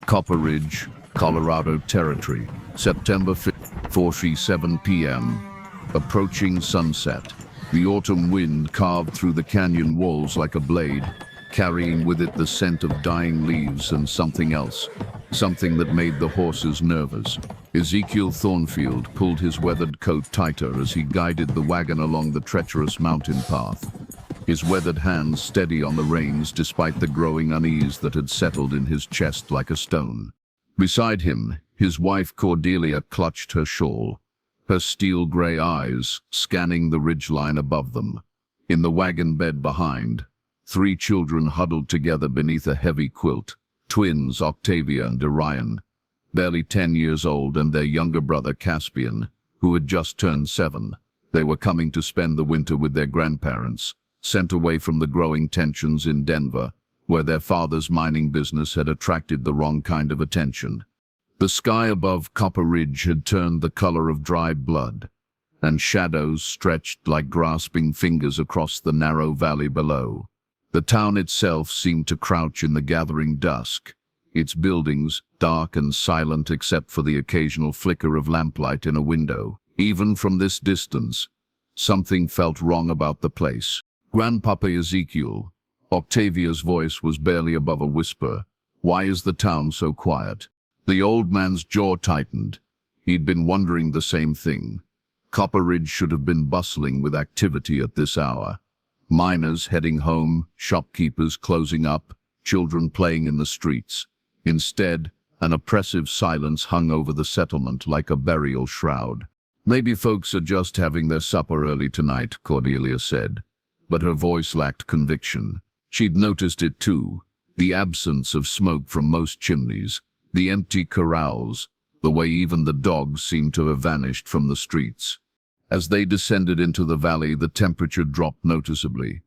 Copper Ridge, Colorado Territory, September 5th, 4:37 p.m. Approaching sunset. The autumn wind carved through the canyon walls like a blade, carrying with it the scent of dying leaves and something else, something that made the horses nervous. Ezekiel Thornfield pulled his weathered coat tighter as he guided the wagon along the treacherous mountain path, his weathered hands steady on the reins despite the growing unease that had settled in his chest like a stone. Beside him, his wife Cordelia clutched her shawl, her steel-gray eyes scanning the ridgeline above them. In the wagon bed behind, 3 children huddled together beneath a heavy quilt, twins Octavia and Orion, barely 10 years old, and their younger brother Caspian, who had just turned 7. They were coming to spend the winter with their grandparents, sent away from the growing tensions in Denver, where their father's mining business had attracted the wrong kind of attention. The sky above Copper Ridge had turned the color of dried blood, and shadows stretched like grasping fingers across the narrow valley below. The town itself seemed to crouch in the gathering dusk, its buildings dark and silent except for the occasional flicker of lamplight in a window. Even from this distance, something felt wrong about the place. Grandpapa Ezekiel, Octavia's voice was barely above a whisper. Why is the town so quiet? The old man's jaw tightened. He'd been wondering the same thing. Copper Ridge should have been bustling with activity at this hour. Miners heading home, shopkeepers closing up, children playing in the streets. Instead, an oppressive silence hung over the settlement like a burial shroud. Maybe folks are just having their supper early tonight, Cordelia said, but her voice lacked conviction. She'd noticed it too, the absence of smoke from most chimneys, the empty corrals, the way even the dogs seemed to have vanished from the streets. As they descended into the valley, the temperature dropped noticeably.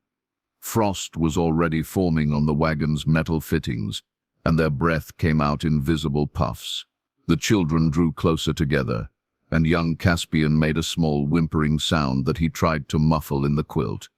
Frost was already forming on the wagon's metal fittings, and their breath came out in visible puffs. The children drew closer together, and young Caspian made a small whimpering sound that he tried to muffle in the quilt.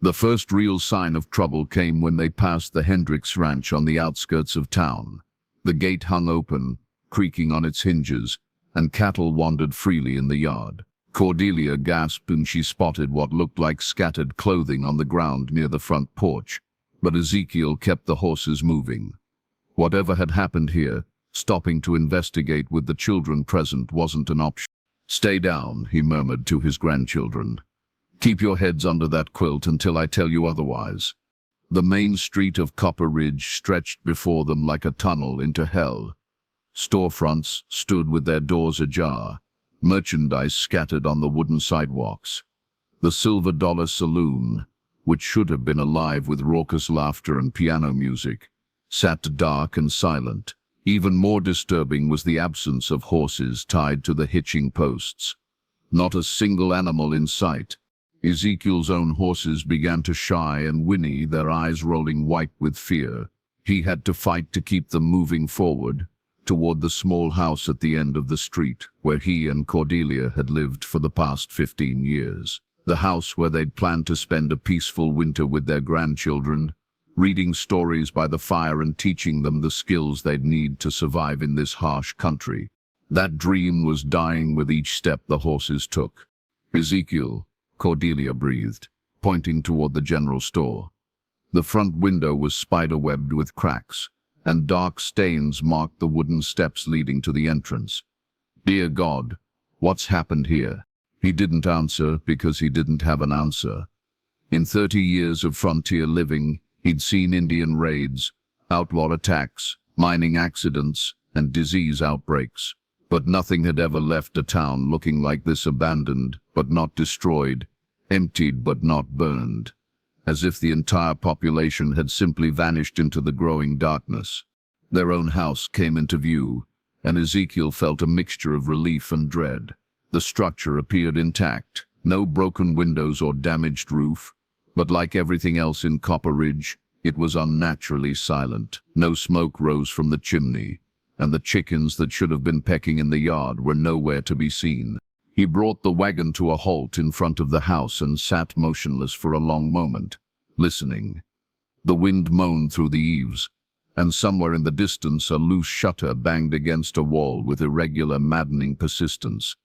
The first real sign of trouble came when they passed the Hendricks Ranch on the outskirts of town. The gate hung open, creaking on its hinges, and cattle wandered freely in the yard. Cordelia gasped when she spotted what looked like scattered clothing on the ground near the front porch, but Ezekiel kept the horses moving. Whatever had happened here, stopping to investigate with the children present wasn't an option. "Stay down," he murmured to his grandchildren. "Keep your heads under that quilt until I tell you otherwise." The main street of Copper Ridge stretched before them like a tunnel into hell. Storefronts stood with their doors ajar, merchandise scattered on the wooden sidewalks. The Silver Dollar Saloon, which should have been alive with raucous laughter and piano music, sat dark and silent. Even more disturbing was the absence of horses tied to the hitching posts. Not a single animal in sight. Ezekiel's own horses began to shy and whinny, their eyes rolling white with fear. He had to fight to keep them moving forward, toward the small house at the end of the street, where he and Cordelia had lived for the past 15 years. The house where they'd planned to spend a peaceful winter with their grandchildren, reading stories by the fire and teaching them the skills they'd need to survive in this harsh country. That dream was dying with each step the horses took. "Ezekiel," Cordelia breathed, pointing toward the general store. The front window was spider-webbed with cracks, and dark stains marked the wooden steps leading to the entrance. "Dear God, what's happened here?" He didn't answer because he didn't have an answer. In 30 years of frontier living, he'd seen Indian raids, outlaw attacks, mining accidents, and disease outbreaks. But nothing had ever left a town looking like this, abandoned but not destroyed, emptied but not burned, as if the entire population had simply vanished into the growing darkness. Their own house came into view, and Ezekiel felt a mixture of relief and dread. The structure appeared intact, no broken windows or damaged roof, but like everything else in Copper Ridge, it was unnaturally silent. No smoke rose from the chimney, and the chickens that should have been pecking in the yard were nowhere to be seen. He brought the wagon to a halt in front of the house and sat motionless for a long moment, listening. The wind moaned through the eaves, and somewhere in the distance a loose shutter banged against a wall with irregular, maddening persistence.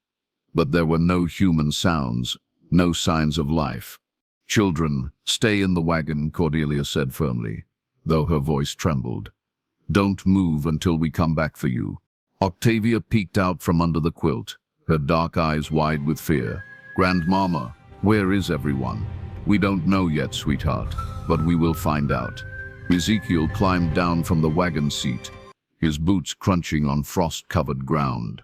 But there were no human sounds, no signs of life. "Children, stay in the wagon," Cordelia said firmly, though her voice trembled. "Don't move until we come back for you." Octavia peeked out from under the quilt, her dark eyes wide with fear. "Grandmama, where is everyone?" "We don't know yet, sweetheart, but we will find out." Ezekiel climbed down from the wagon seat, his boots crunching on frost-covered ground.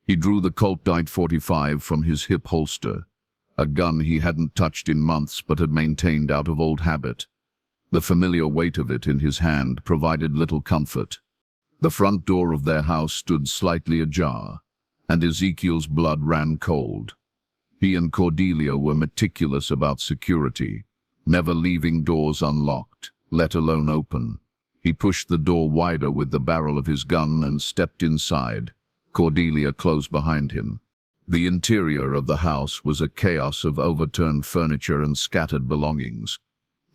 He drew the Colt .45 from his hip holster, a gun he hadn't touched in months but had maintained out of old habit. The familiar weight of it in his hand provided little comfort. The front door of their house stood slightly ajar, and Ezekiel's blood ran cold. He and Cordelia were meticulous about security, never leaving doors unlocked, let alone open. He pushed the door wider with the barrel of his gun and stepped inside, Cordelia close behind him. The interior of the house was a chaos of overturned furniture and scattered belongings.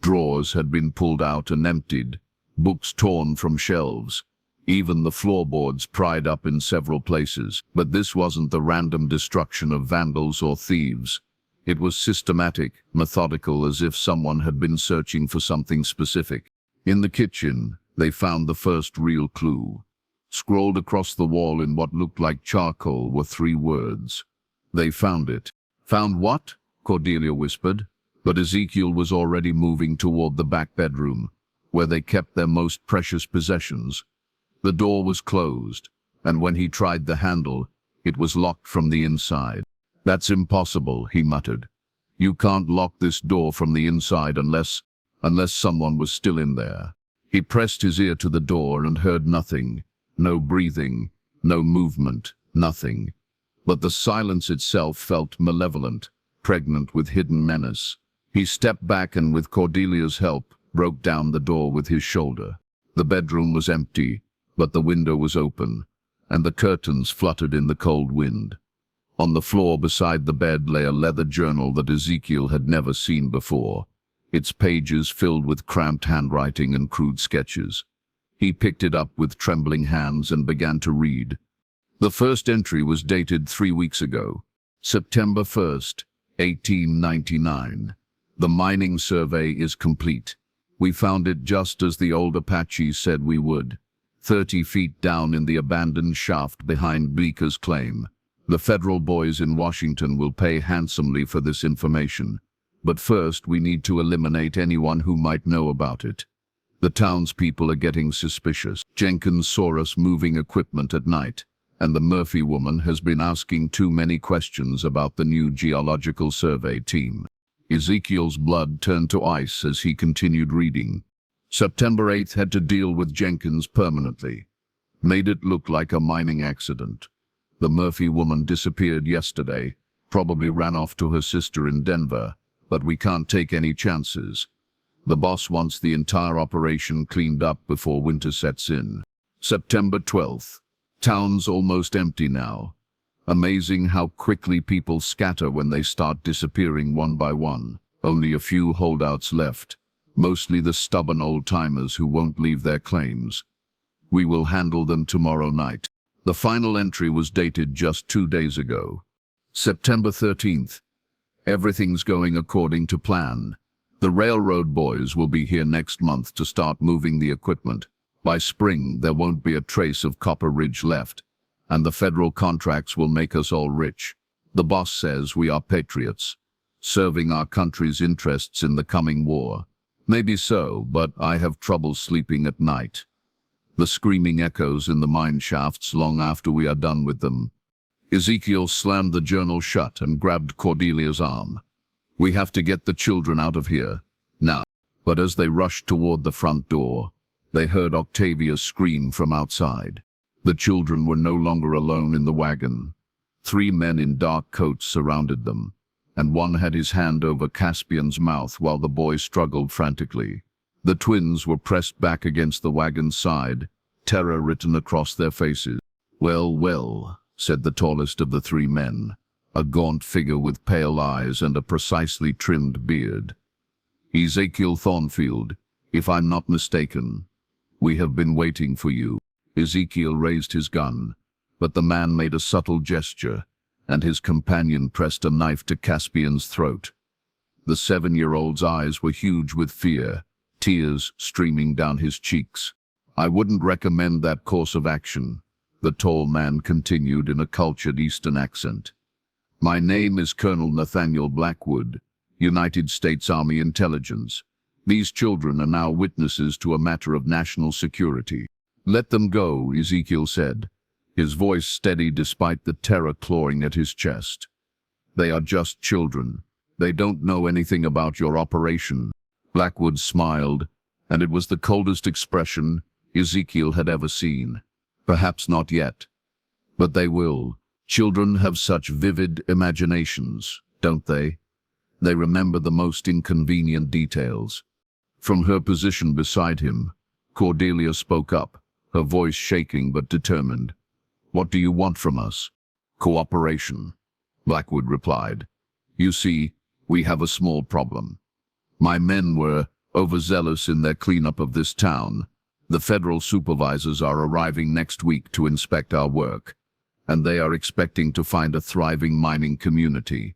Drawers had been pulled out and emptied, books torn from shelves, even the floorboards pried up in several places. But this wasn't the random destruction of vandals or thieves. It was systematic, methodical, as if someone had been searching for something specific. In the kitchen, they found the first real clue. Scrawled across the wall in what looked like charcoal were 3 words. They found it. "Found what?" Cordelia whispered. But Ezekiel was already moving toward the back bedroom, where they kept their most precious possessions. The door was closed, and when he tried the handle, it was locked from the inside. "That's impossible," he muttered. "You can't lock this door from the inside unless someone was still in there." He pressed his ear to the door and heard nothing. No breathing, no movement, nothing. But the silence itself felt malevolent, pregnant with hidden menace. He stepped back and, with Cordelia's help, broke down the door with his shoulder. The bedroom was empty, but the window was open, and the curtains fluttered in the cold wind. On the floor beside the bed lay a leather journal that Ezekiel had never seen before, its pages filled with cramped handwriting and crude sketches. He picked it up with trembling hands and began to read. The first entry was dated 3 weeks ago, September 1st, 1899. "The mining survey is complete. We found it just as the old Apaches said we would, 30 feet down in the abandoned shaft behind Bleeker's claim. The federal boys in Washington will pay handsomely for this information, but first we need to eliminate anyone who might know about it. The townspeople are getting suspicious. Jenkins saw us moving equipment at night, and the Murphy woman has been asking too many questions about the new geological survey team." Ezekiel's blood turned to ice as he continued reading. September 8th had to deal with Jenkins permanently. Made it look like a mining accident. The Murphy woman disappeared yesterday, probably ran off to her sister in Denver, but we can't take any chances. The boss wants the entire operation cleaned up before winter sets in. September 12th. Town's almost empty now. Amazing how quickly people scatter when they start disappearing one by one. Only a few holdouts left, mostly the stubborn old-timers who won't leave their claims. We will handle them tomorrow night. The final entry was dated just 2 days ago. September 13th. Everything's going according to plan. The railroad boys will be here next month to start moving the equipment. By spring, there won't be a trace of Copper Ridge left, and the federal contracts will make us all rich. The boss says we are patriots, serving our country's interests in the coming war. Maybe so, but I have trouble sleeping at night. The screaming echoes in the mine shafts long after we are done with them. Ezekiel slammed the journal shut and grabbed Cordelia's arm. "We have to get the children out of here, now." But as they rushed toward the front door, they heard Octavia scream from outside. The children were no longer alone in the wagon. 3 men in dark coats surrounded them, and one had his hand over Caspian's mouth while the boy struggled frantically. The twins were pressed back against the wagon's side, terror written across their faces. "Well, well," said the tallest of the 3 men, a gaunt figure with pale eyes and a precisely trimmed beard. "Ezekiel Thornfield, if I'm not mistaken." "We have been waiting for you." Ezekiel raised his gun, but the man made a subtle gesture, and his companion pressed a knife to Caspian's throat. The 7-year-old's eyes were huge with fear, tears streaming down his cheeks. "I wouldn't recommend that course of action," the tall man continued in a cultured Eastern accent. "My name is Colonel Nathaniel Blackwood, United States Army Intelligence. These children are now witnesses to a matter of national security." "Let them go," Ezekiel said, his voice steady despite the terror clawing at his chest. "They are just children. They don't know anything about your operation." Blackwood smiled, and it was the coldest expression Ezekiel had ever seen. "Perhaps not yet, but they will. Children have such vivid imaginations, don't they? They remember the most inconvenient details." From her position beside him, Cordelia spoke up, her voice shaking but determined. "What do you want from us?" "Cooperation," Blackwood replied. "You see, we have a small problem. My men were overzealous in their cleanup of this town. The federal supervisors are arriving next week to inspect our work, and they are expecting to find a thriving mining community.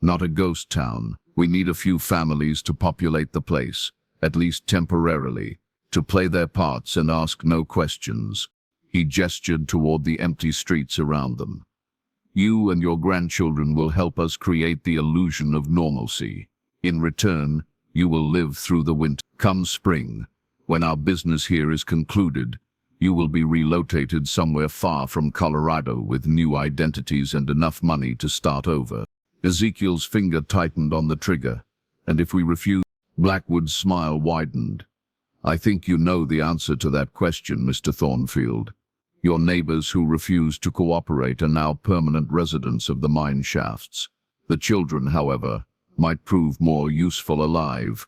Not a ghost town. We need a few families to populate the place, at least temporarily, to play their parts and ask no questions." He gestured toward the empty streets around them. "You and your grandchildren will help us create the illusion of normalcy. In return, you will live through the winter. Come spring, when our business here is concluded, you will be relocated somewhere far from Colorado with new identities and enough money to start over." Ezekiel's finger tightened on the trigger. "And if we refuse?" Blackwood's smile widened. "I think you know the answer to that question, Mr. Thornfield. Your neighbors who refused to cooperate are now permanent residents of the mine shafts. The children, however, might prove more useful alive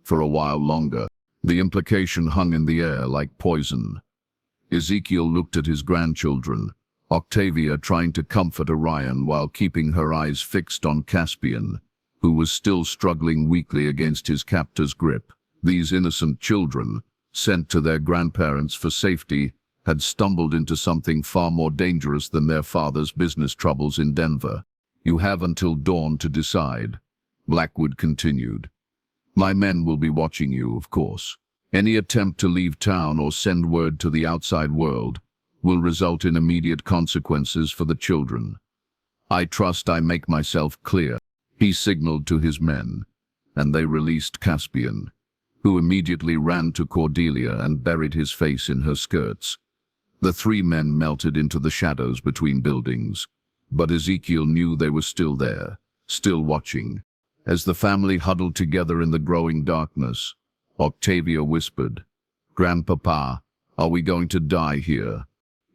for a while longer." The implication hung in the air like poison. Ezekiel looked at his grandchildren, Octavia trying to comfort Orion while keeping her eyes fixed on Caspian, who was still struggling weakly against his captor's grip. These innocent children, sent to their grandparents for safety, had stumbled into something far more dangerous than their father's business troubles in Denver. "You have until dawn to decide," Blackwood continued. "My men will be watching you, of course. Any attempt to leave town or send word to the outside world will result in immediate consequences for the children. I trust I make myself clear." He signaled to his men, and they released Caspian, who immediately ran to Cordelia and buried his face in her skirts. The 3 men melted into the shadows between buildings, but Ezekiel knew they were still there, still watching. As the family huddled together in the growing darkness, Octavia whispered, "Grandpapa, are we going to die here?"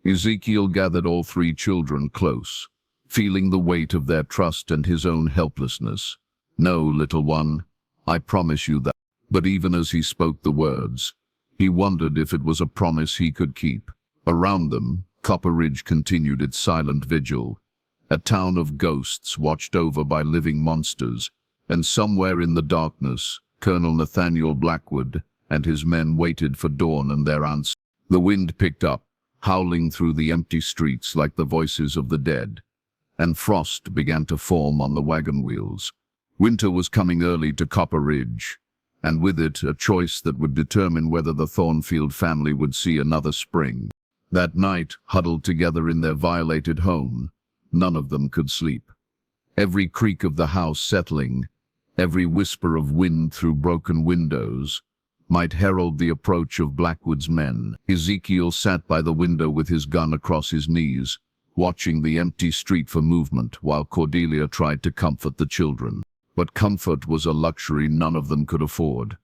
Ezekiel gathered all 3 children close, feeling the weight of their trust and his own helplessness. "No, little one, I promise you that." But even as he spoke the words, he wondered if it was a promise he could keep. Around them, Copper Ridge continued its silent vigil, a town of ghosts watched over by living monsters, and somewhere in the darkness, Colonel Nathaniel Blackwood and his men waited for dawn and their answer. The wind picked up, howling through the empty streets like the voices of the dead, and frost began to form on the wagon wheels. Winter was coming early to Copper Ridge, and with it a choice that would determine whether the Thornfield family would see another spring. That night, huddled together in their violated home, none of them could sleep. Every creak of the house settling, every whisper of wind through broken windows, might herald the approach of Blackwood's men. Ezekiel sat by the window with his gun across his knees, watching the empty street for movement while Cordelia tried to comfort the children. But comfort was a luxury none of them could afford.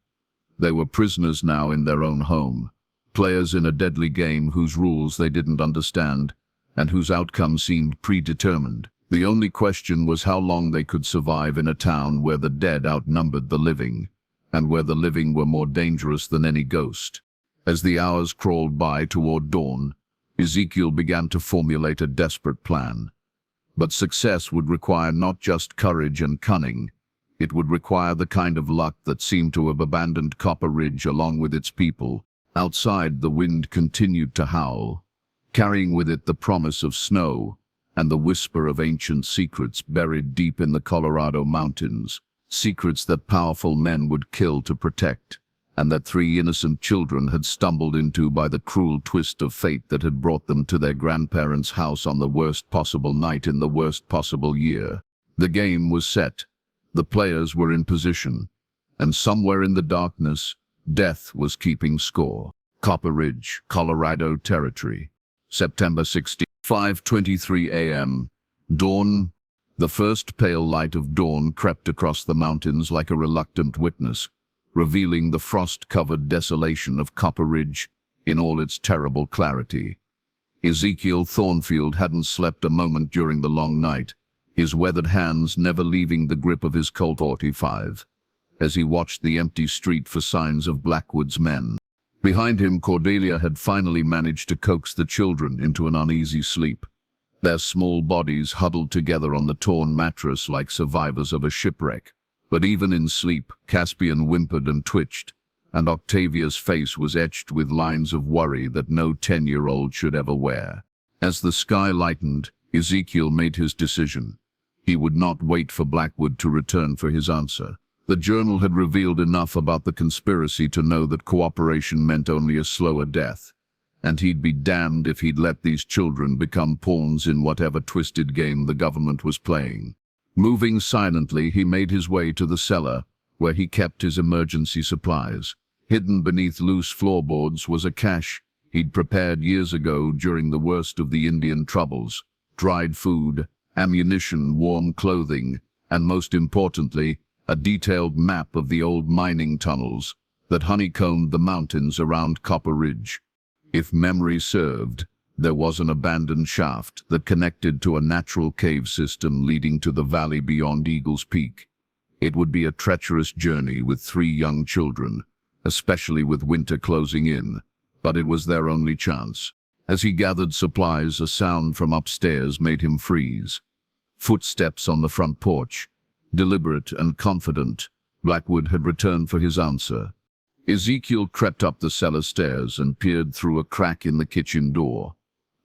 They were prisoners now in their own home, players in a deadly game whose rules they didn't understand and whose outcome seemed predetermined. The only question was how long they could survive in a town where the dead outnumbered the living, and where the living were more dangerous than any ghost. As the hours crawled by toward dawn, Ezekiel began to formulate a desperate plan. But success would require not just courage and cunning. It would require the kind of luck that seemed to have abandoned Copper Ridge along with its people, Outside, the wind continued to howl, carrying with it the promise of snow and the whisper of ancient secrets buried deep in the Colorado mountains, secrets that powerful men would kill to protect, and that 3 innocent children had stumbled into by the cruel twist of fate that had brought them to their grandparents' house on the worst possible night in the worst possible year. The game was set. The players were in position, and somewhere in the darkness, death was keeping score. Copper Ridge, Colorado Territory, September 16, 5:23 a.m. Dawn. The first pale light of dawn crept across the mountains like a reluctant witness, revealing the frost-covered desolation of Copper Ridge in all its terrible clarity. Ezekiel Thornfield hadn't slept a moment during the long night, his weathered hands never leaving the grip of his Colt 45, as he watched the empty street for signs of Blackwood's men. Behind him, Cordelia had finally managed to coax the children into an uneasy sleep, their small bodies huddled together on the torn mattress like survivors of a shipwreck. But even in sleep, Caspian whimpered and twitched, and Octavia's face was etched with lines of worry that no 10-year-old should ever wear. As the sky lightened, Ezekiel made his decision. He would not wait for Blackwood to return for his answer. The journal had revealed enough about the conspiracy to know that cooperation meant only a slower death, and he'd be damned if he'd let these children become pawns in whatever twisted game the government was playing. Moving silently, he made his way to the cellar, where he kept his emergency supplies. Hidden beneath loose floorboards was a cache he'd prepared years ago during the worst of the Indian troubles: dried food, ammunition, warm clothing, and most importantly, a detailed map of the old mining tunnels that honeycombed the mountains around Copper Ridge. If memory served, there was an abandoned shaft that connected to a natural cave system leading to the valley beyond Eagle's Peak. It would be a treacherous journey with 3 young children, especially with winter closing in, but it was their only chance. As he gathered supplies, a sound from upstairs made him freeze. Footsteps on the front porch. Deliberate and confident, Blackwood had returned for his answer. Ezekiel crept up the cellar stairs and peered through a crack in the kitchen door.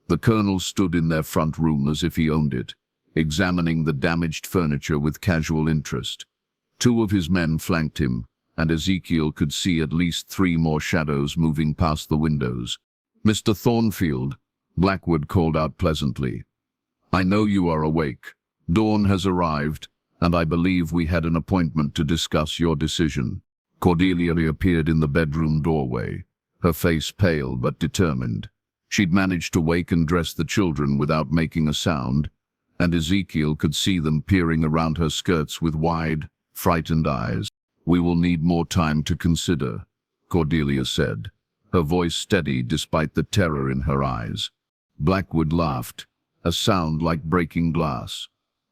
The colonel stood in their front room as if he owned it, examining the damaged furniture with casual interest. 2 of his men flanked him, and Ezekiel could see at least 3 more shadows moving past the windows. "Mr. Thornfield," Blackwood called out pleasantly. "I know you are awake. Dawn has arrived, and I believe we had an appointment to discuss your decision." Cordelia reappeared in the bedroom doorway, her face pale but determined. She'd managed to wake and dress the children without making a sound, and Ezekiel could see them peering around her skirts with wide, frightened eyes. "We will need more time to consider," Cordelia said, her voice steady despite the terror in her eyes. Blackwood laughed, a sound like breaking glass.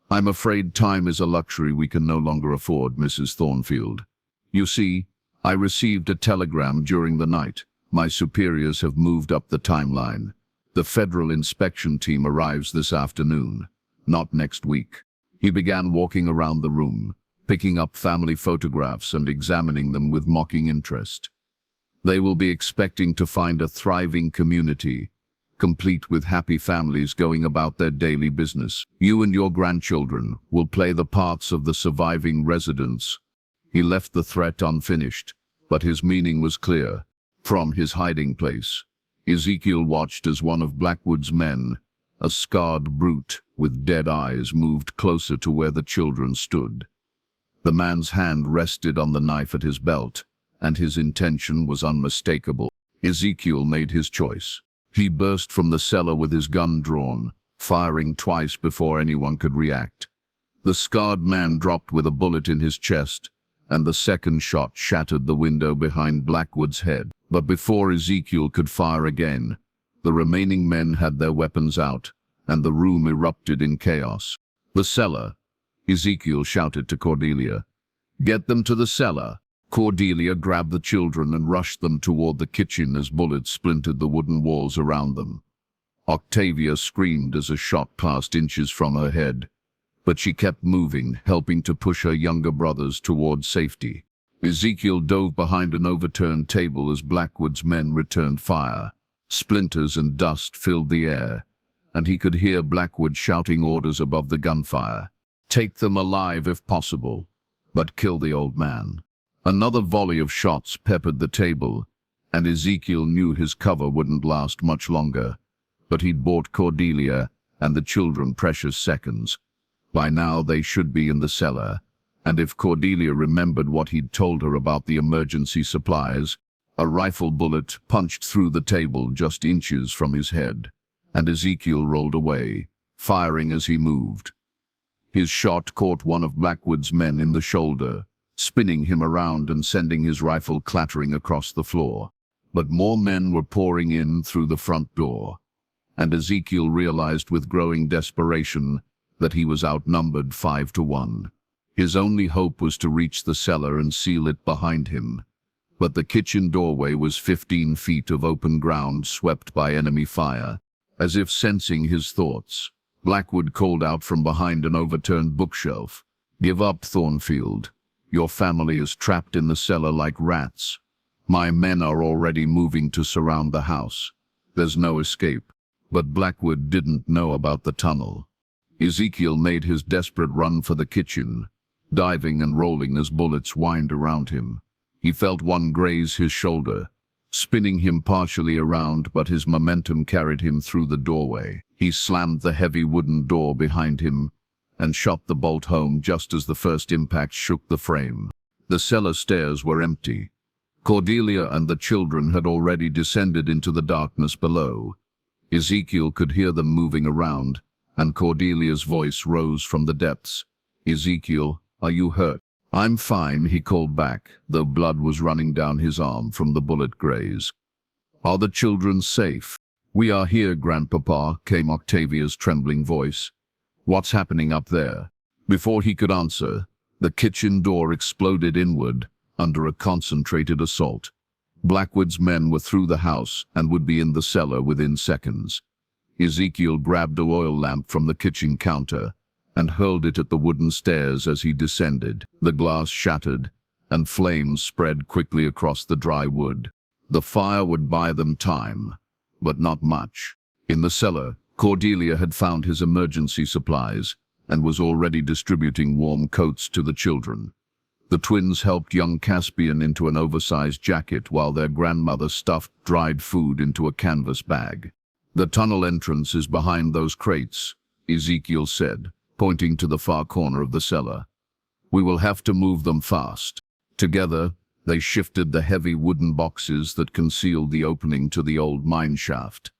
"I'm afraid time is a luxury we can no longer afford, Mrs. Thornfield. You see, I received a telegram during the night. My superiors have moved up the timeline. The federal inspection team arrives this afternoon, not next week." He began walking around the room, picking up family photographs and examining them with mocking interest. "They will be expecting to find a thriving community, complete with happy families going about their daily business. You and your grandchildren will play the parts of the surviving residents." He left the threat unfinished, but his meaning was clear. From his hiding place, Ezekiel watched as one of Blackwood's men, a scarred brute with dead eyes, moved closer to where the children stood. The man's hand rested on the knife at his belt, and his intention was unmistakable. Ezekiel made his choice. He burst from the cellar with his gun drawn, firing twice before anyone could react. The scarred man dropped with a bullet in his chest, and the second shot shattered the window behind Blackwood's head. But before Ezekiel could fire again, the remaining men had their weapons out, and the room erupted in chaos. "The cellar," Ezekiel shouted to Cordelia. "Get them to the cellar." Cordelia grabbed the children and rushed them toward the kitchen as bullets splintered the wooden walls around them. Octavia screamed as a shot passed inches from her head, but she kept moving, helping to push her younger brothers toward safety. Ezekiel dove behind an overturned table as Blackwood's men returned fire. Splinters and dust filled the air, and he could hear Blackwood shouting orders above the gunfire. Take them alive if possible, but kill the old man. Another volley of shots peppered the table, and Ezekiel knew his cover wouldn't last much longer. But he'd bought Cordelia and the children precious seconds. By now they should be in the cellar, and if Cordelia remembered what he'd told her about the emergency supplies, a rifle bullet punched through the table just inches from his head, and Ezekiel rolled away, firing as he moved. His shot caught one of Blackwood's men in the shoulder, spinning him around and sending his rifle clattering across the floor. But more men were pouring in through the front door, and Ezekiel realized with growing desperation that he was outnumbered 5-1. His only hope was to reach the cellar and seal it behind him. But the kitchen doorway was 15 feet of open ground swept by enemy fire. As if sensing his thoughts, Blackwood called out from behind an overturned bookshelf, "Give up, Thornfield. Your family is trapped in the cellar like rats. My men are already moving to surround the house. There's no escape." But Blackwood didn't know about the tunnel. Ezekiel made his desperate run for the kitchen, diving and rolling as bullets whined around him. He felt one graze his shoulder, spinning him partially around, but his momentum carried him through the doorway. He slammed the heavy wooden door behind him and shot the bolt home just as the first impact shook the frame. The cellar stairs were empty. Cordelia and the children had already descended into the darkness below. Ezekiel could hear them moving around, and Cordelia's voice rose from the depths. "Ezekiel, are you hurt?" "I'm fine," he called back, though blood was running down his arm from the bullet graze. "Are the children safe?" "We are here, Grandpapa," came Octavia's trembling voice. "What's happening up there?" Before he could answer, the kitchen door exploded inward under a concentrated assault. Blackwood's men were through the house and would be in the cellar within seconds. Ezekiel grabbed an oil lamp from the kitchen counter and hurled it at the wooden stairs as he descended. The glass shattered, and flames spread quickly across the dry wood. The fire would buy them time, but not much. In the cellar, Cordelia had found his emergency supplies and was already distributing warm coats to the children. The twins helped young Caspian into an oversized jacket while their grandmother stuffed dried food into a canvas bag. "The tunnel entrance is behind those crates," Ezekiel said, pointing to the far corner of the cellar. "We will have to move them fast." Together, they shifted the heavy wooden boxes that concealed the opening to the old mine shaft.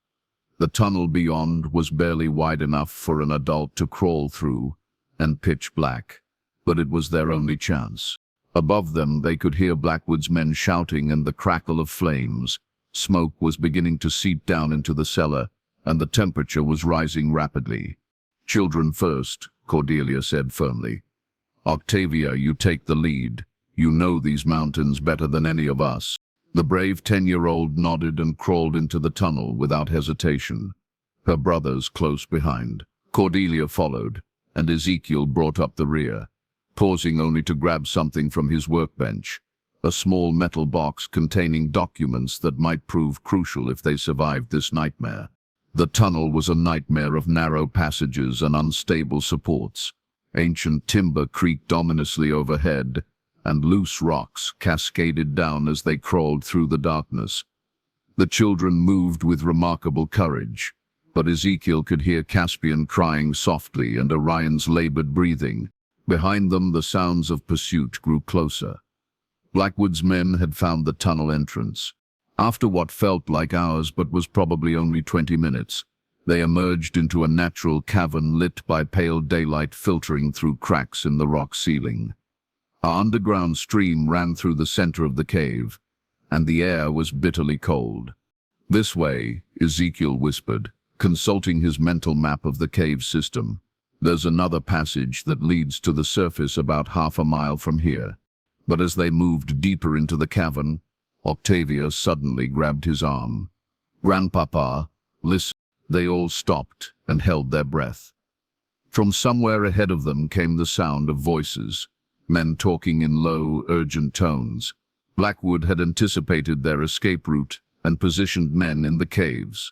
The tunnel beyond was barely wide enough for an adult to crawl through, and pitch black, but it was their only chance. Above them, they could hear Blackwood's men shouting and the crackle of flames. Smoke was beginning to seep down into the cellar, and the temperature was rising rapidly. "Children first," Cordelia said firmly. "Octavia, you take the lead. You know these mountains better than any of us." The brave 10-year-old nodded and crawled into the tunnel without hesitation, her brothers close behind. Cordelia followed, and Ezekiel brought up the rear, pausing only to grab something from his workbench, a small metal box containing documents that might prove crucial if they survived this nightmare. The tunnel was a nightmare of narrow passages and unstable supports. Ancient timber creaked ominously overhead, and loose rocks cascaded down as they crawled through the darkness. The children moved with remarkable courage, but Ezekiel could hear Caspian crying softly and Orion's labored breathing. Behind them, the sounds of pursuit grew closer. Blackwood's men had found the tunnel entrance. After what felt like hours but was probably only 20 minutes, they emerged into a natural cavern lit by pale daylight filtering through cracks in the rock ceiling. An underground stream ran through the center of the cave, and the air was bitterly cold. "This way," Ezekiel whispered, consulting his mental map of the cave system. "There's another passage that leads to the surface about half a mile from here." But as they moved deeper into the cavern, Octavia suddenly grabbed his arm. "Grandpapa, listen." They all stopped and held their breath. From somewhere ahead of them came the sound of voices. men talking in low, urgent tones. Blackwood had anticipated their escape route and positioned men in the caves.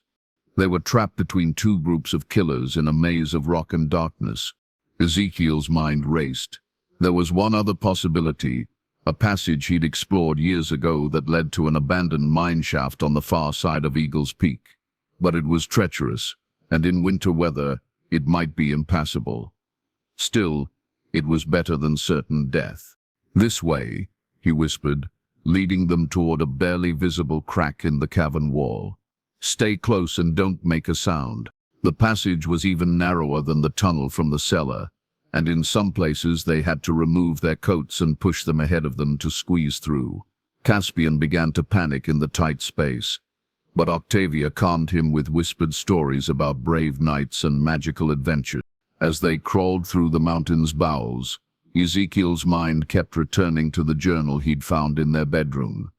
They were trapped between two groups of killers in a maze of rock and darkness. Ezekiel's mind raced. There was one other possibility, a passage he'd explored years ago that led to an abandoned mine shaft on the far side of Eagle's Peak. But it was treacherous, and in winter weather, it might be impassable. Still, it was better than certain death. "This way," he whispered, leading them toward a barely visible crack in the cavern wall. "Stay close and don't make a sound." The passage was even narrower than the tunnel from the cellar, and in some places they had to remove their coats and push them ahead of them to squeeze through. Caspian began to panic in the tight space, but Octavia calmed him with whispered stories about brave knights and magical adventures. As they crawled through the mountain's bowels, Ezekiel's mind kept returning to the journal he'd found in their bedroom.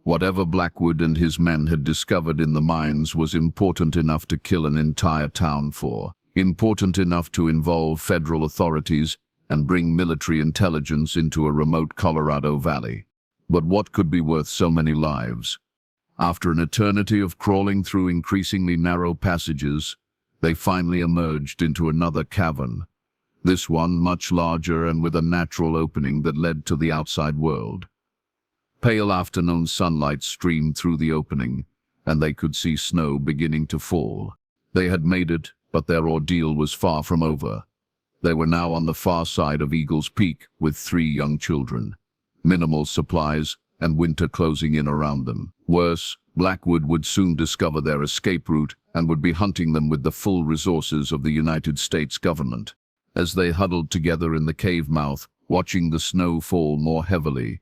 Whatever Blackwood and his men had discovered in the mines was important enough to kill an entire town for, important enough to involve federal authorities and bring military intelligence into a remote Colorado valley. But what could be worth so many lives? After an eternity of crawling through increasingly narrow passages, they finally emerged into another cavern, this one much larger and with a natural opening that led to the outside world. Pale afternoon sunlight streamed through the opening, and they could see snow beginning to fall. They had made it, but their ordeal was far from over. They were now on the far side of Eagle's Peak with 3 young children, minimal supplies, and winter closing in around them. Worse, Blackwood would soon discover their escape route and would be hunting them with the full resources of the United States government. As they huddled together in the cave mouth, watching the snow fall more heavily,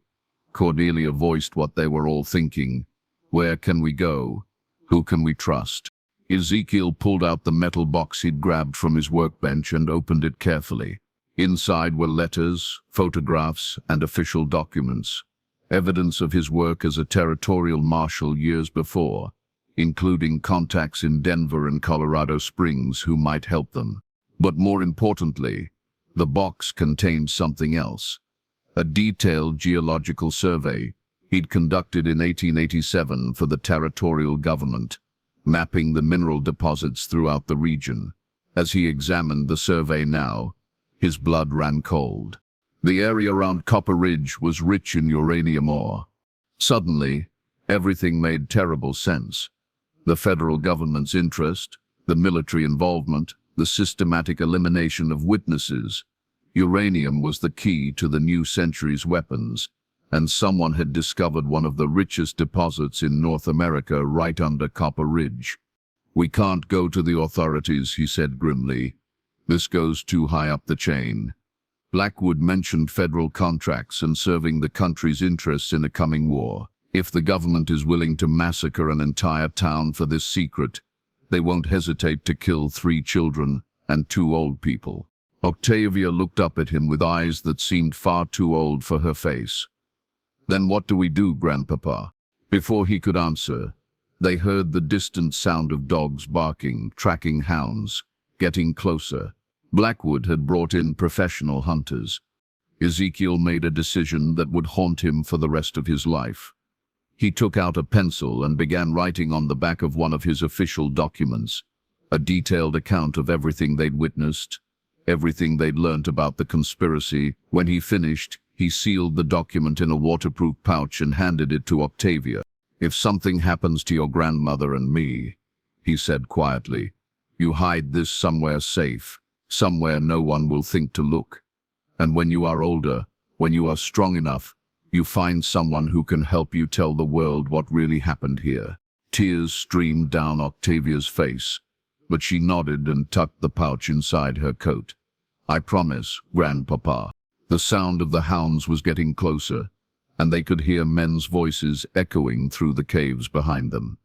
Cordelia voiced what they were all thinking. Where can we go? Who can we trust? Ezekiel pulled out the metal box he'd grabbed from his workbench and opened it carefully. Inside were letters, photographs, and official documents, evidence of his work as a territorial marshal years before, including contacts in Denver and Colorado Springs who might help them. But more importantly, the box contained something else. A detailed geological survey he'd conducted in 1887 for the territorial government, mapping the mineral deposits throughout the region. As he examined the survey now, his blood ran cold. The area around Copper Ridge was rich in uranium ore. Suddenly, everything made terrible sense. The federal government's interest, the military involvement, the systematic elimination of witnesses. Uranium was the key to the new century's weapons, and someone had discovered one of the richest deposits in North America right under Copper Ridge. "We can't go to the authorities," he said grimly. "This goes too high up the chain." Blackwood mentioned federal contracts and serving the country's interests in a coming war. If the government is willing to massacre an entire town for this secret, they won't hesitate to kill 3 children and 2 old people. Octavia looked up at him with eyes that seemed far too old for her face. "Then what do we do, Grandpapa?" Before he could answer, they heard the distant sound of dogs barking, tracking hounds, getting closer. Blackwood had brought in professional hunters. Ezekiel made a decision that would haunt him for the rest of his life. He took out a pencil and began writing on the back of one of his official documents, a detailed account of everything they'd witnessed, everything they'd learnt about the conspiracy. When he finished, he sealed the document in a waterproof pouch and handed it to Octavia. "If something happens to your grandmother and me," he said quietly, "you hide this somewhere safe, somewhere no one will think to look. And when you are older, when you are strong enough, you find someone who can help you tell the world what really happened here." Tears streamed down Octavia's face, but she nodded and tucked the pouch inside her coat. "I promise, Grandpapa." The sound of the hounds was getting closer, and they could hear men's voices echoing through the caves behind them.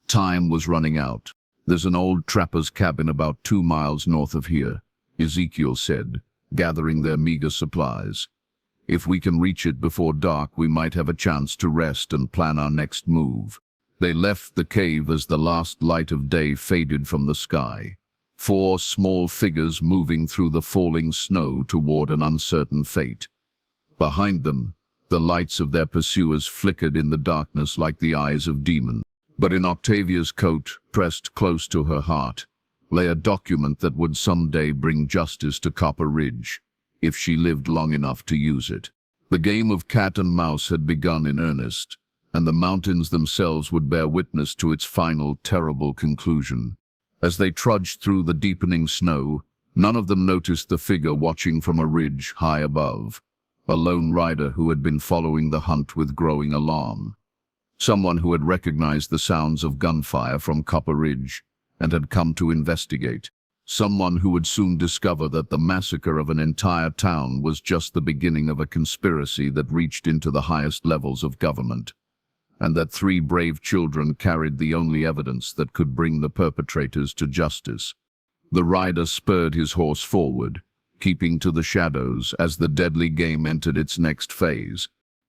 Time was running out. "There's an old trapper's cabin about 2 miles north of here," Ezekiel said, gathering their meager supplies. "If we can reach it before dark, we might have a chance to rest and plan our next move." They left the cave as the last light of day faded from the sky. 4 small figures moving through the falling snow toward an uncertain fate. Behind them, the lights of their pursuers flickered in the darkness like the eyes of demons. But in Octavia's coat, pressed close to her heart, lay a document that would someday bring justice to Copper Ridge, if she lived long enough to use it. The game of cat and mouse had begun in earnest, and the mountains themselves would bear witness to its final terrible conclusion. As they trudged through the deepening snow, none of them noticed the figure watching from a ridge high above, a lone rider who had been following the hunt with growing alarm. Someone who had recognized the sounds of gunfire from Copper Ridge and had come to investigate. Someone who would soon discover that the massacre of an entire town was just the beginning of a conspiracy that reached into the highest levels of government, and that 3 brave children carried the only evidence that could bring the perpetrators to justice. The rider spurred his horse forward, keeping to the shadows as the deadly game entered its next phase.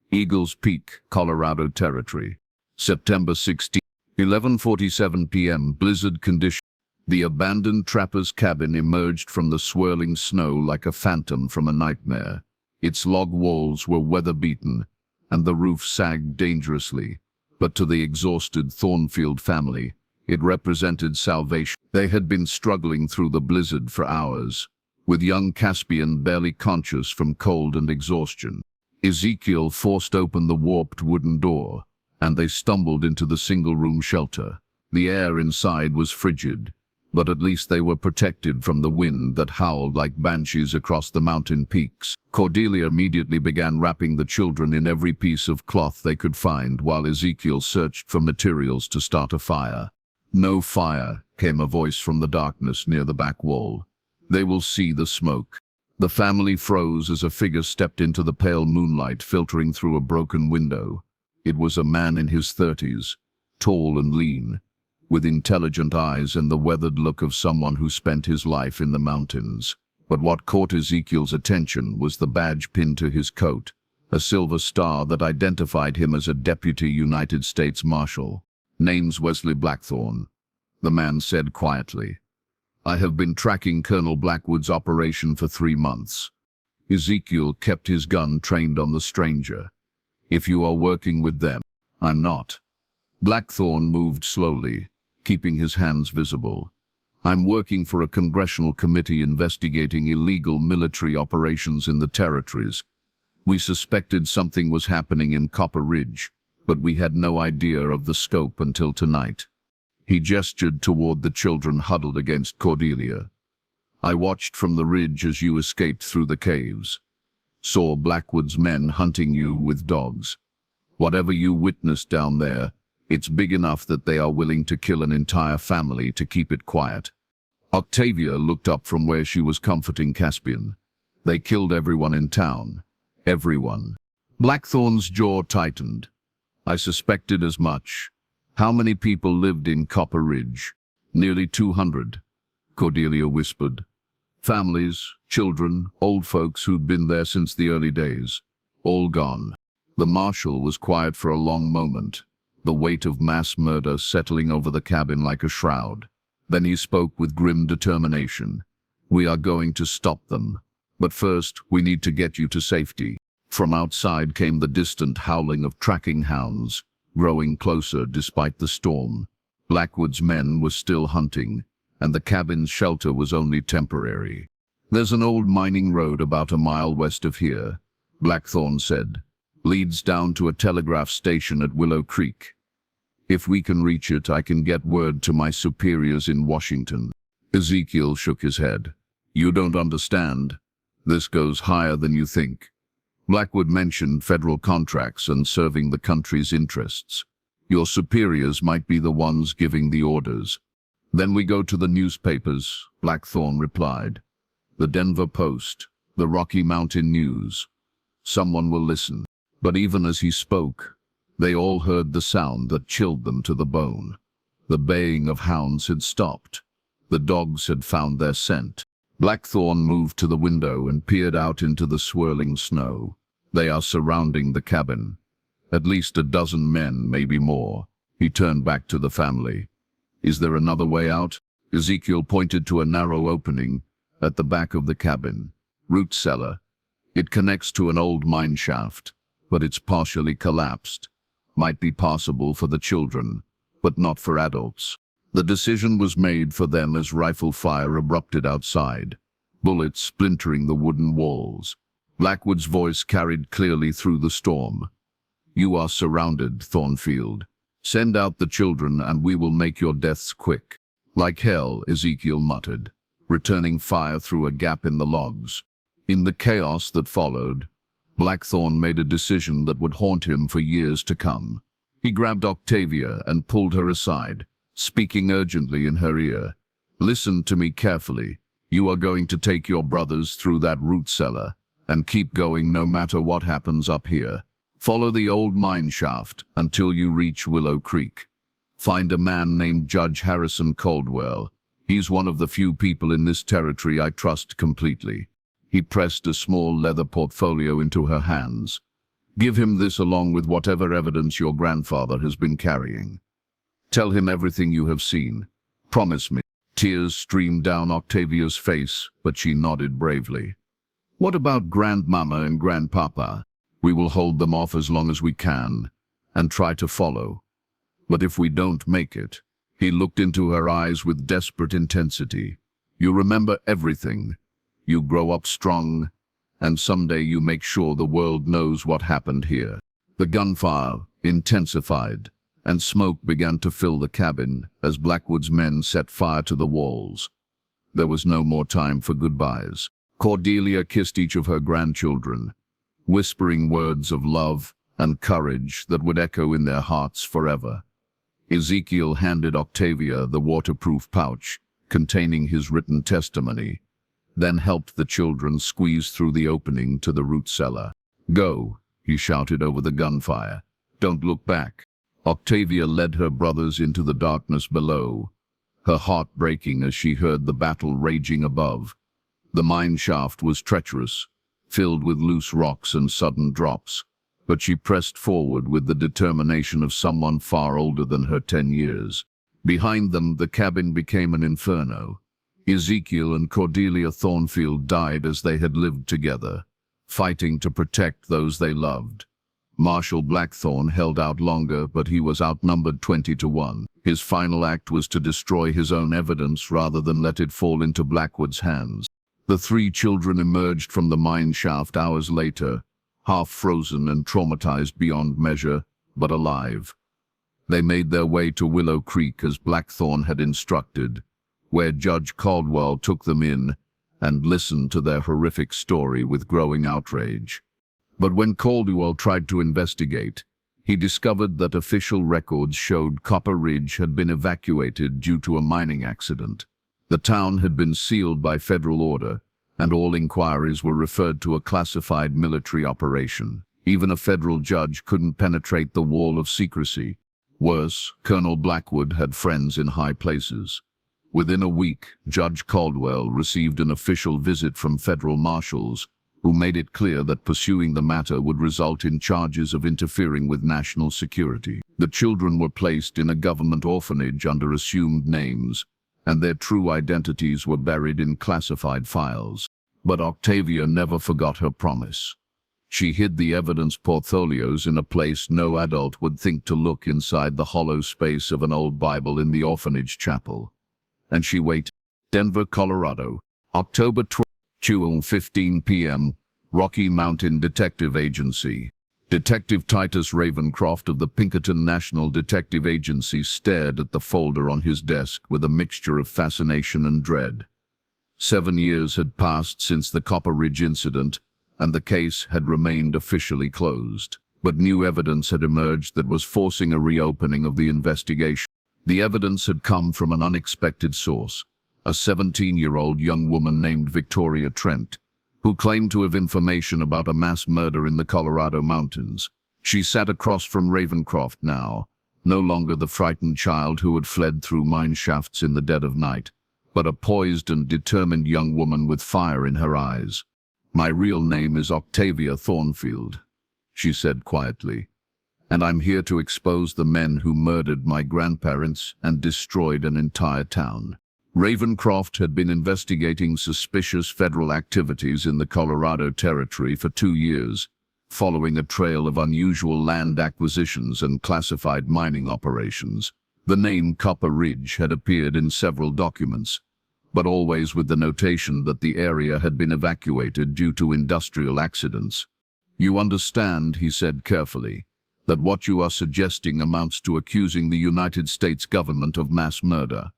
Eagles Peak, Colorado Territory. September 16, 11:47 p.m. Blizzard condition. The abandoned trapper's cabin emerged from the swirling snow like a phantom from a nightmare. Its log walls were weather-beaten, and the roof sagged dangerously. But to the exhausted Thornfield family, it represented salvation. They had been struggling through the blizzard for hours, with young Caspian barely conscious from cold and exhaustion. Ezekiel forced open the warped wooden door, and they stumbled into the single-room shelter. The air inside was frigid, but at least they were protected from the wind that howled like banshees across the mountain peaks. Cordelia immediately began wrapping the children in every piece of cloth they could find while Ezekiel searched for materials to start a fire. "No fire," came a voice from the darkness near the back wall. "They will see the smoke." The family froze as a figure stepped into the pale moonlight filtering through a broken window. It was a man in his 30s, tall and lean, with intelligent eyes and the weathered look of someone who spent his life in the mountains. But what caught Ezekiel's attention was the badge pinned to his coat, a silver star that identified him as a Deputy United States Marshal. "Name's Wesley Blackthorne," the man said quietly. "I have been tracking Colonel Blackwood's operation for 3 months." Ezekiel kept his gun trained on the stranger. "If you are working with them, I'm not." Blackthorne moved slowly, keeping his hands visible. "I'm working for a congressional committee investigating illegal military operations in the territories. We suspected something was happening in Copper Ridge, but we had no idea of the scope until tonight." He gestured toward the children huddled against Cordelia. "I watched from the ridge as you escaped through the caves. Saw Blackwood's men hunting you with dogs. Whatever you witnessed down there, it's big enough that they are willing to kill an entire family to keep it quiet." Octavia looked up from where she was comforting Caspian. "They killed everyone in town. Everyone." Blackthorne's jaw tightened. "I suspected as much. How many people lived in Copper Ridge?" "Nearly 200, Cordelia whispered. "Families, children, old folks who'd been there since the early days. All gone." The marshal was quiet for a long moment, the weight of mass murder settling over the cabin like a shroud. Then he spoke with grim determination. "We are going to stop them. But first, we need to get you to safety." From outside came the distant howling of tracking hounds, growing closer despite the storm. Blackwood's men were still hunting, and the cabin's shelter was only temporary. "There's an old mining road about a mile west of here," Blackthorne said. "Leads down to a telegraph station at Willow Creek. If we can reach it, I can get word to my superiors in Washington." Ezekiel shook his head. "You don't understand. This goes higher than you think." Blackwood mentioned federal contracts and serving the country's interests. "Your superiors might be the ones giving the orders." "Then we go to the newspapers," Blackthorne replied. "The Denver Post, the Rocky Mountain News. Someone will listen." But even as he spoke, they all heard the sound that chilled them to the bone. The baying of hounds had stopped. The dogs had found their scent. Blackthorne moved to the window and peered out into the swirling snow. "They are surrounding the cabin. At least a dozen men, maybe more." He turned back to the family. "Is there another way out?" Ezekiel pointed to a narrow opening at the back of the cabin. "Root cellar. It connects to an old mine shaft, but it's partially collapsed. Might be possible for the children, but not for adults. The decision was made for them as rifle fire erupted outside, bullets splintering the wooden walls. Blackwood's voice carried clearly through the storm. "You are surrounded, Thornfield. Send out the children and we will make your deaths quick." "Like hell," Ezekiel muttered, returning fire through a gap in the logs. In the chaos that followed, Blackthorn made a decision that would haunt him for years to come. He grabbed Octavia and pulled her aside, speaking urgently in her ear. "Listen to me carefully. You are going to take your brothers through that root cellar, and keep going no matter what happens up here. Follow the old mine shaft until you reach Willow Creek. Find a man named Judge Harrison Caldwell. He's one of the few people in this territory I trust completely." He pressed a small leather portfolio into her hands. "Give him this along with whatever evidence your grandfather has been carrying. Tell him everything you have seen. Promise me." Tears streamed down Octavia's face, but she nodded bravely. "What about Grandmama and Grandpapa? We will hold them off as long as we can, and try to follow. But if we don't make it..." He looked into her eyes with desperate intensity. "You remember everything. You grow up strong, and someday you make sure the world knows what happened here." The gunfire intensified, and smoke began to fill the cabin as Blackwood's men set fire to the walls. There was no more time for goodbyes. Cordelia kissed each of her grandchildren, whispering words of love and courage that would echo in their hearts forever. Ezekiel handed Octavia the waterproof pouch containing his written testimony, then helped the children squeeze through the opening to the root cellar. "Go," he shouted over the gunfire. "Don't look back." Octavia led her brothers into the darkness below, her heart breaking as she heard the battle raging above. The mine shaft was treacherous, filled with loose rocks and sudden drops, but she pressed forward with the determination of someone far older than her 10 years. Behind them, the cabin became an inferno. Ezekiel and Cordelia Thornfield died as they had lived together, fighting to protect those they loved. Marshal Blackthorn held out longer, but he was outnumbered 20-1. His final act was to destroy his own evidence rather than let it fall into Blackwood's hands. The 3 children emerged from the mine shaft hours later, half frozen and traumatized beyond measure, but alive. They made their way to Willow Creek as Blackthorn had instructed, where Judge Caldwell took them in and listened to their horrific story with growing outrage. But when Caldwell tried to investigate, he discovered that official records showed Copper Ridge had been evacuated due to a mining accident. The town had been sealed by federal order, and all inquiries were referred to a classified military operation. Even a federal judge couldn't penetrate the wall of secrecy. Worse, Colonel Blackwood had friends in high places. Within a week, Judge Caldwell received an official visit from federal marshals, who made it clear that pursuing the matter would result in charges of interfering with national security. The children were placed in a government orphanage under assumed names, and their true identities were buried in classified files. But Octavia never forgot her promise. She hid the evidence portfolios in a place no adult would think to look inside the hollow space of an old Bible in the orphanage chapel. And she waited. Denver, Colorado, October 12:15 p.m., Rocky Mountain Detective Agency. Detective Titus Ravencroft of the Pinkerton National Detective Agency stared at the folder on his desk with a mixture of fascination and dread. 7 years had passed since the Copper Ridge incident, and the case had remained officially closed. But new evidence had emerged that was forcing a reopening of the investigation. The evidence had come from an unexpected source, a 17-year-old young woman named Victoria Trent, who claimed to have information about a mass murder in the Colorado mountains. She sat across from Ravencroft now, no longer the frightened child who had fled through mine shafts in the dead of night, but a poised and determined young woman with fire in her eyes. "My real name is Octavia Thornfield," she said quietly, "and I'm here to expose the men who murdered my grandparents and destroyed an entire town." Ravencroft had been investigating suspicious federal activities in the Colorado Territory for 2 years, following a trail of unusual land acquisitions and classified mining operations. The name Copper Ridge had appeared in several documents, but always with the notation that the area had been evacuated due to industrial accidents. "You understand," he said carefully, "that what you are suggesting amounts to accusing the United States government of mass murder."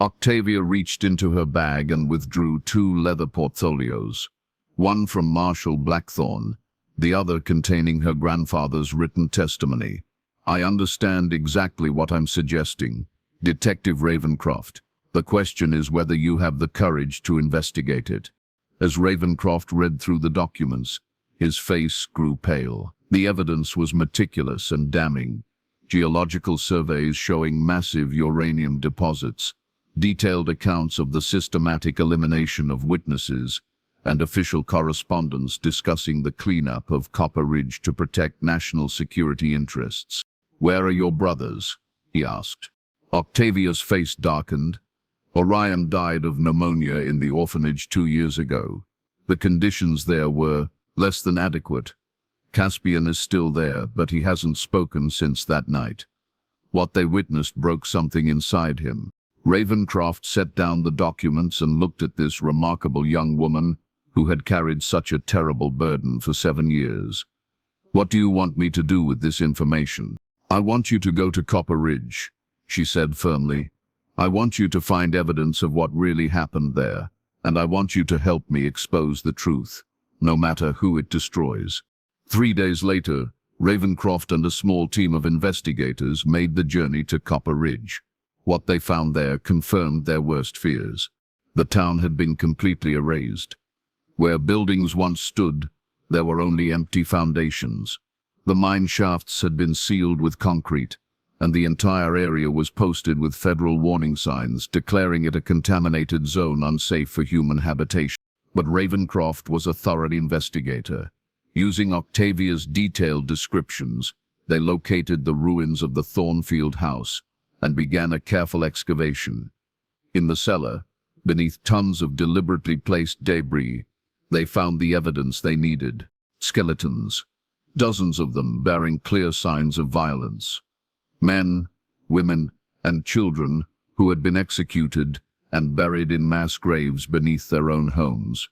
Octavia reached into her bag and withdrew 2 leather portfolios, one from Marshall Blackthorne, the other containing her grandfather's written testimony. "I understand exactly what I'm suggesting, Detective Ravencroft. The question is whether you have the courage to investigate it." As Ravencroft read through the documents, his face grew pale. The evidence was meticulous and damning. Geological surveys showing massive uranium deposits, detailed accounts of the systematic elimination of witnesses, and official correspondence discussing the cleanup of Copper Ridge to protect national security interests. "Where are your brothers?" he asked. Octavia's face darkened. "Orion died of pneumonia in the orphanage 2 years ago. The conditions there were less than adequate. Caspian is still there, but he hasn't spoken since that night. What they witnessed broke something inside him." Ravencroft set down the documents and looked at this remarkable young woman who had carried such a terrible burden for 7 years. "What do you want me to do with this information?" "I want you to go to Copper Ridge," she said firmly. "I want you to find evidence of what really happened there, and I want you to help me expose the truth, no matter who it destroys." 3 days later, Ravencroft and a small team of investigators made the journey to Copper Ridge. What they found there confirmed their worst fears. The town had been completely erased. Where buildings once stood, there were only empty foundations. The mine shafts had been sealed with concrete, and the entire area was posted with federal warning signs declaring it a contaminated zone unsafe for human habitation. But Ravencroft was a thorough investigator. Using Octavia's detailed descriptions, they located the ruins of the Thornfield house and began a careful excavation. In the cellar, beneath tons of deliberately placed debris, they found the evidence they needed: skeletons, dozens of them bearing clear signs of violence. Men, women, and children who had been executed and buried in mass graves beneath their own homes.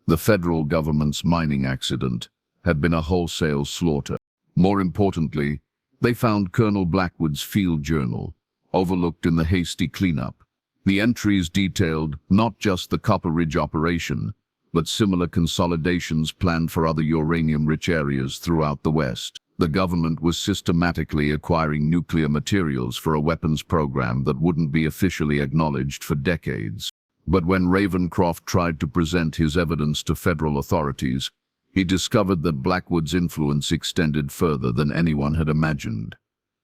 The federal government's mining accident had been a wholesale slaughter. More importantly, they found Colonel Blackwood's field journal, overlooked in the hasty cleanup. The entries detailed not just the Copper Ridge operation, but similar consolidations planned for other uranium-rich areas throughout the West. The government was systematically acquiring nuclear materials for a weapons program that wouldn't be officially acknowledged for decades. But when Ravencroft tried to present his evidence to federal authorities, he discovered that Blackwood's influence extended further than anyone had imagined.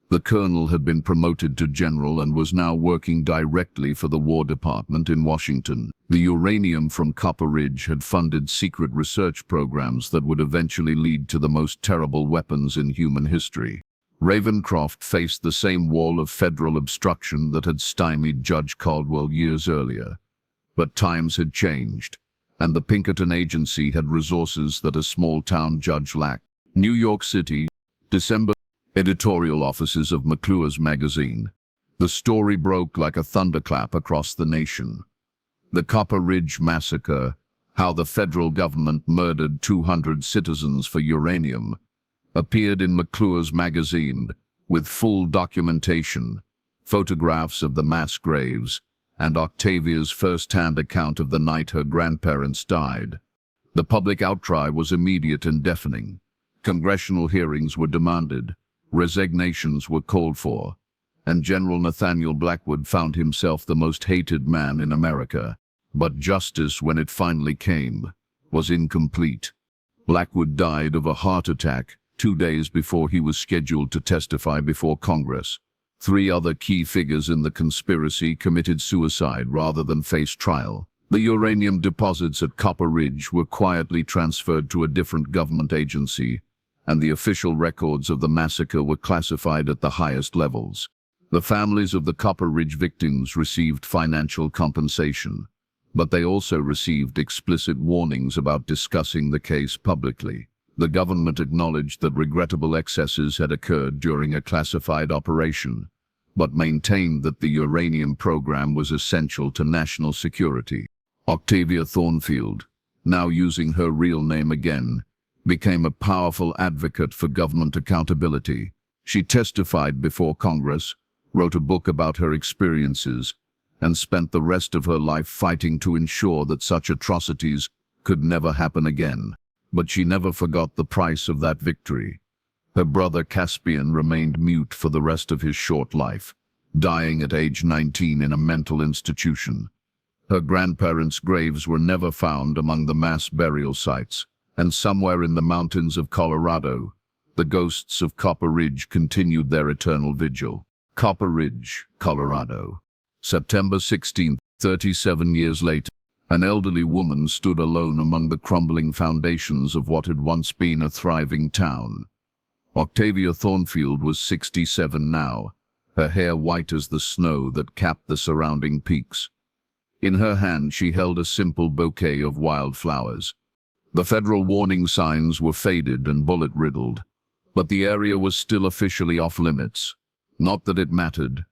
The colonel had been promoted to general and was now working directly for the War Department in Washington. The uranium from Copper Ridge had funded secret research programs that would eventually lead to the most terrible weapons in human history. Ravencroft faced the same wall of federal obstruction that had stymied Judge Caldwell years earlier. But times had changed, and the Pinkerton agency had resources that a small-town judge lacked. New York City, December. Editorial offices of McClure's magazine. The story broke like a thunderclap across the nation. The Copper Ridge Massacre, how the federal government murdered 200 citizens for uranium, appeared in McClure's magazine with full documentation, photographs of the mass graves, and Octavia's first-hand account of the night her grandparents died. The public outcry was immediate and deafening. Congressional hearings were demanded. Resignations were called for, and General Nathaniel Blackwood found himself the most hated man in America. But justice, when it finally came, was incomplete. Blackwood died of a heart attack 2 days before he was scheduled to testify before Congress. 3 other key figures in the conspiracy committed suicide rather than face trial. The uranium deposits at Copper Ridge were quietly transferred to a different government agency, and the official records of the massacre were classified at the highest levels. The families of the Copper Ridge victims received financial compensation, but they also received explicit warnings about discussing the case publicly. The government acknowledged that regrettable excesses had occurred during a classified operation, but maintained that the uranium program was essential to national security. Octavia Thornfield, now using her real name again, became a powerful advocate for government accountability. She testified before Congress, wrote a book about her experiences, and spent the rest of her life fighting to ensure that such atrocities could never happen again. But she never forgot the price of that victory. Her brother Caspian remained mute for the rest of his short life, dying at age 19 in a mental institution. Her grandparents' graves were never found among the mass burial sites, and somewhere in the mountains of Colorado, the ghosts of Copper Ridge continued their eternal vigil. Copper Ridge, Colorado. September 16, 37 years later, an elderly woman stood alone among the crumbling foundations of what had once been a thriving town. Octavia Thornfield was 67 now, her hair white as the snow that capped the surrounding peaks. In her hand she held a simple bouquet of wildflowers. The federal warning signs were faded and bullet-riddled, but the area was still officially off-limits. Not that it mattered.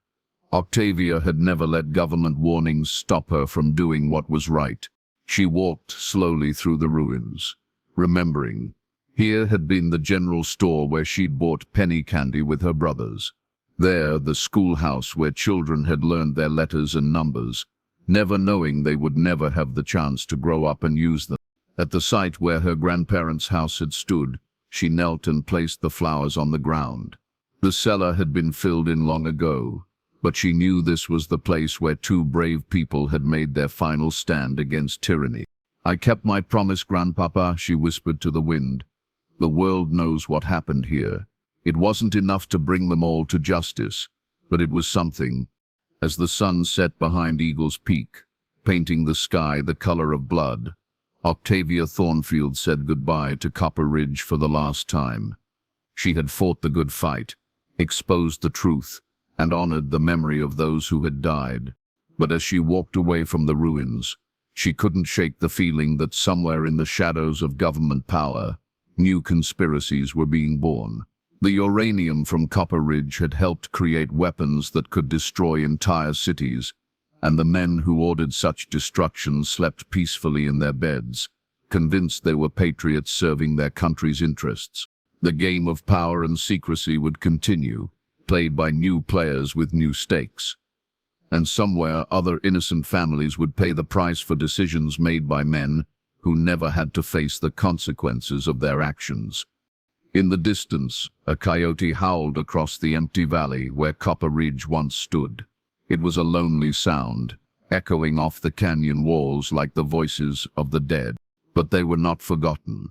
Octavia had never let government warnings stop her from doing what was right. She walked slowly through the ruins, remembering. Here had been the general store where she'd bought penny candy with her brothers. There, the schoolhouse where children had learned their letters and numbers, never knowing they would never have the chance to grow up and use them. At the site where her grandparents' house had stood, she knelt and placed the flowers on the ground. The cellar had been filled in long ago, but she knew this was the place where two brave people had made their final stand against tyranny. "I kept my promise, Grandpapa," she whispered to the wind. "The world knows what happened here. It wasn't enough to bring them all to justice, but it was something." As the sun set behind Eagle's Peak, painting the sky the color of blood, Octavia Thornfield said goodbye to Copper Ridge for the last time. She had fought the good fight, exposed the truth, and honored the memory of those who had died. But as she walked away from the ruins, she couldn't shake the feeling that somewhere in the shadows of government power, new conspiracies were being born. The uranium from Copper Ridge had helped create weapons that could destroy entire cities, and the men who ordered such destruction slept peacefully in their beds, convinced they were patriots serving their country's interests. The game of power and secrecy would continue, played by new players with new stakes. And somewhere other innocent families would pay the price for decisions made by men who never had to face the consequences of their actions. In the distance, a coyote howled across the empty valley where Copper Ridge once stood. It was a lonely sound, echoing off the canyon walls like the voices of the dead. But they were not forgotten.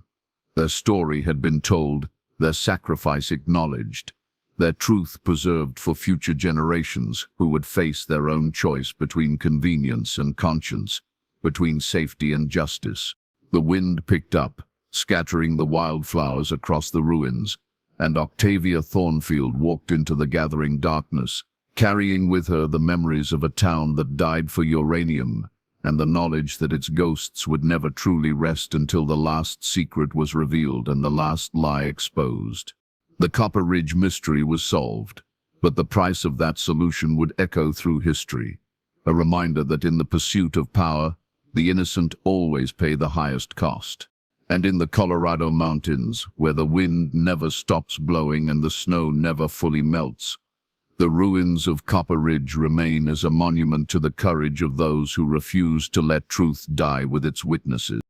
Their story had been told, their sacrifice acknowledged, their truth preserved for future generations who would face their own choice between convenience and conscience, between safety and justice. The wind picked up, scattering the wildflowers across the ruins, and Octavia Thornfield walked into the gathering darkness, carrying with her the memories of a town that died for uranium, and the knowledge that its ghosts would never truly rest until the last secret was revealed and the last lie exposed. The Copper Ridge mystery was solved, but the price of that solution would echo through history, a reminder that in the pursuit of power, the innocent always pay the highest cost. And in the Colorado mountains, where the wind never stops blowing and the snow never fully melts, the ruins of Copper Ridge remain as a monument to the courage of those who refuse to let truth die with its witnesses.